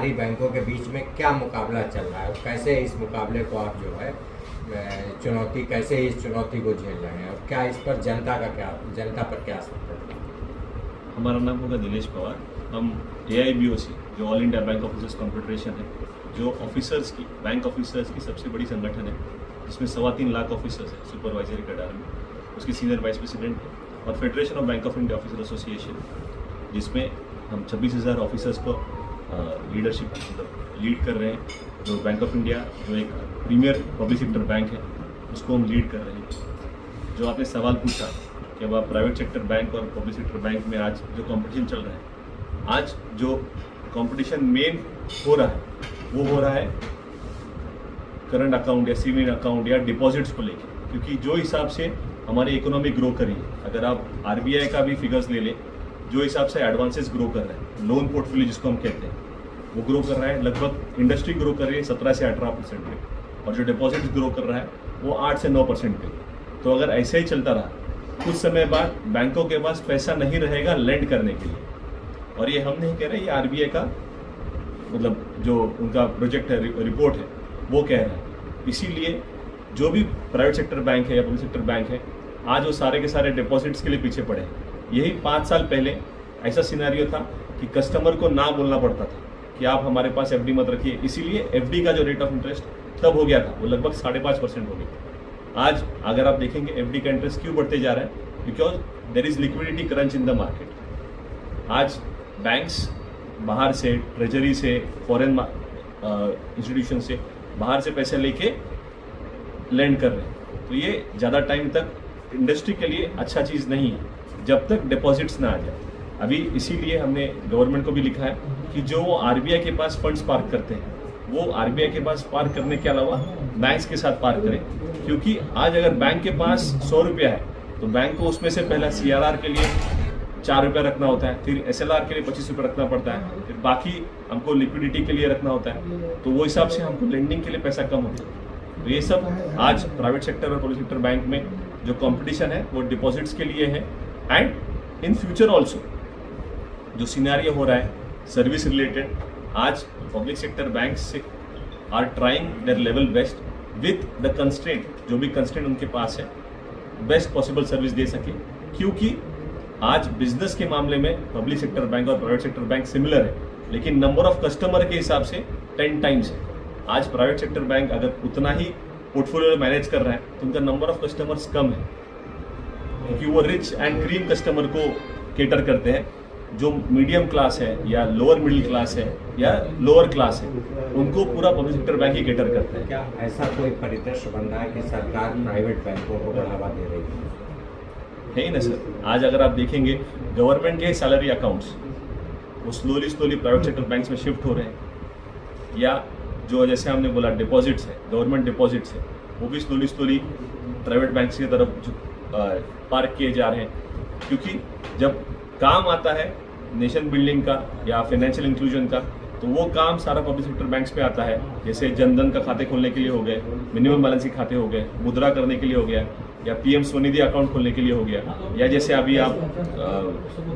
सरकारी बैंकों के बीच में क्या मुकाबला चल रहा है, कैसे इस मुकाबले को आप जो है कैसे इस चुनौती को झेल रहे हैं, और क्या इस पर जनता पर क्या असर पड़ता है? हमारा नाम होगा दिनेश पवार। हम AIBOC जो all India bank officers confederation है, जो ऑफिसर्स की बैंक ऑफिसर्स की सबसे बड़ी संगठन है, जिसमें 3.25 लाख ऑफिसर्स हैं सुपरवाइजरी कैडर में, उसकी सीनियर वाइस प्रेसिडेंट है। और federation of bank of India officer association, जिसमें हम 26,000 ऑफिसर्स को लीडरशिप लीड कर रहे हैं। जो बैंक ऑफ इंडिया जो एक प्रीमियर पब्लिक सेक्टर बैंक है, उसको हम लीड कर रहे हैं। जो आपने सवाल पूछा कि अब आप प्राइवेट सेक्टर बैंक और पब्लिक सेक्टर बैंक में आज जो कंपटीशन चल रहा है, आज जो कंपटीशन मेन हो रहा है वो हो रहा है करंट अकाउंट या सेविंग अकाउंट या डिपॉजिट्स को लेकर, क्योंकि जो हिसाब से हमारी इकोनॉमी ग्रो करी है, अगर आप RBI का भी फिगर्स ले लें, जो हिसाब से एडवांसेस ग्रो कर रहे हैं, लोन पोर्टफोलियो जिसको हम कहते हैं, वो ग्रो कर रहा है। लगभग इंडस्ट्री ग्रो कर रही है 17 से 18% पे, और जो डिपॉजिट्स ग्रो कर रहा है वो 8 से 9% पे। तो अगर ऐसे ही चलता रहा, कुछ समय बाद बैंकों के पास पैसा नहीं रहेगा लेंड करने के लिए। और ये हम नहीं कह रहे, ये RBI का मतलब जो उनका प्रोजेक्ट है, रिपोर्ट है, वो कह रहा है। इसीलिए जो भी प्राइवेट सेक्टर बैंक है या पब्लिक सेक्टर बैंक है, आज वो सारे के सारे डिपॉजिट्स के लिए पीछे पड़े हैं। यही 5 साल पहले ऐसा सिनेरियो था कि कस्टमर को ना बोलना पड़ता था कि आप हमारे पास FD मत रखिए, इसीलिए FD का जो रेट ऑफ इंटरेस्ट तब हो गया था वो लगभग 5.5% हो गया। आज अगर आप देखेंगे FD का इंटरेस्ट क्यों बढ़ते जा रहा है, because there is liquidity crunch in the market. आज बैंक्स बाहर से, ट्रेजरी से, फॉरेन इंस्टीट्यूशन से बाहर से पैसे लेके लैंड कर रहे हैं। तो ये ज़्यादा टाइम तक इंडस्ट्री के लिए अच्छा चीज़ नहीं है जब तक डिपॉजिट्स ना आ जाए। अभी इसीलिए हमने गवर्नमेंट को भी लिखा है कि जो वो RBI के पास फंड्स पार्क करते हैं, वो RBI के पास पार्क करने के अलावा बैंक्स के साथ पार्क करें। क्योंकि आज अगर बैंक के पास 100 रुपया है तो बैंक को उसमें से पहला CRR के लिए 4 रुपया रखना होता है, फिर SLR के लिए 25 रुपये रखना पड़ता है, फिर बाकी हमको लिक्विडिटी के लिए रखना होता है। तो वो हिसाब से हमको लेंडिंग के लिए पैसा कम होता है। तो ये सब आज प्राइवेट सेक्टर और पब्लिक सेक्टर बैंक में जो कंपटीशन है वो डिपॉजिट्स के लिए है। एंड इन फ्यूचर ऑल्सो जो सिनेरियो हो रहा है सर्विस रिलेटेड, आज public sector banks are trying their level best with the constraint, जो भी कंस्ट्रेंट उनके पास है, बेस्ट पॉसिबल सर्विस दे सके। क्योंकि आज बिजनेस के मामले में पब्लिक सेक्टर बैंक और प्राइवेट सेक्टर बैंक सिमिलर है, लेकिन नंबर ऑफ कस्टमर के हिसाब से 10 टाइम्स है। आज प्राइवेट सेक्टर बैंक अगर उतना ही पोर्टफोलियो मैनेज कर रहा है तो उनका नंबर ऑफ कस्टमर्स कम है, क्योंकि वो रिच एंड क्रीम कस्टमर को केटर करते हैं। जो मीडियम क्लास है या लोअर मिडिल क्लास है या लोअर क्लास है, उनको पूरा पब्लिक सेक्टर बैंक ही केटर करते हैं। क्या ऐसा कोई परिदृश्य बन रहा है कि सरकार प्राइवेट बैंकों को बढ़ावा दे रही है? ही ना सर, आज अगर आप देखेंगे गवर्नमेंट के सैलरी अकाउंट्स वो स्लोली प्राइवेट सेक्टर बैंक्स में शिफ्ट हो रहे हैं। या जो जैसे हमने बोला डिपॉजिट्स है, गवर्नमेंट डिपॉजिट्स है, वो भी स्लोली प्राइवेट बैंक्स की तरफ पार्क किए जा रहे हैं। क्योंकि जब काम आता है नेशन बिल्डिंग का या फाइनेंशियल इंक्लूजन का, तो वो काम सारा पब्लिक सेक्टर बैंक्स पे आता है। जैसे जनधन का खाते खोलने के लिए हो गए, मिनिमम बैलेंस के खाते हो गए, मुद्रा करने के लिए हो गया, या PM स्वनिधि अकाउंट खोलने के लिए हो गया, या जैसे अभी आप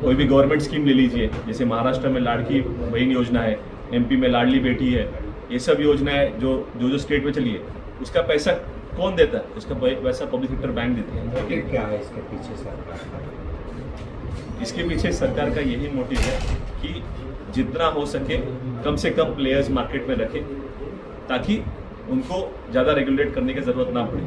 कोई भी गवर्नमेंट स्कीम ले लीजिए, जैसे महाराष्ट्र में लाड़की बहन योजना है, MP में लाडली बेटी है, ये सब योजनाएं जो स्टेट में चली है, उसका पैसा कौन देता है? उसका पैसा पब्लिक सेक्टर बैंक देती है। क्या है इसके पीछे सरकार का? इसके पीछे सरकार का यही मोटिव है कि जितना हो सके कम से कम प्लेयर्स मार्केट में रखें, ताकि उनको ज़्यादा रेगुलेट करने की ज़रूरत ना पड़े।